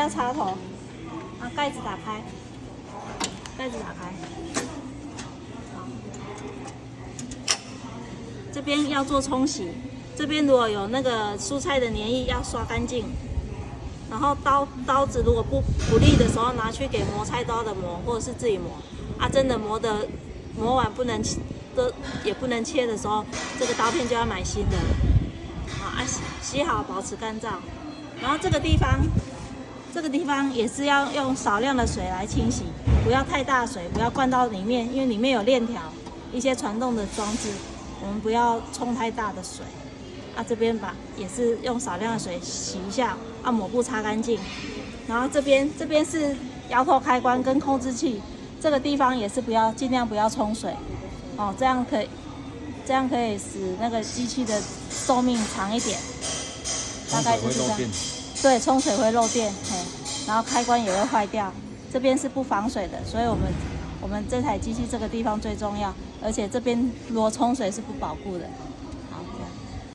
下插头，啊，盖子打开，盖子打开。好，这边要做冲洗，这边如果有那个蔬菜的粘液要刷干净。然后刀子如果不利的时候，拿去给磨菜刀的磨，或者是自己磨。啊，真的磨完不能也不能切的时候，这个刀片就要买新的了。啊，洗好保持干燥。然后这个地方也是要用少量的水来清洗，不要太大水，不要灌到里面，因为里面有链条，一些传动的装置，我们不要冲太大的水。啊，这边也是用少量的水洗一下，啊，抹布擦干净。然后这边是摇头开关跟控制器，这个地方也是尽量不要冲水，哦，这样可以使那个机器的寿命长一点。大概就是这样。对，冲水会漏电，然后开关也会坏掉。这边是不防水的，所以我们这台机器这个地方最重要，而且这边如果冲水是不保固的。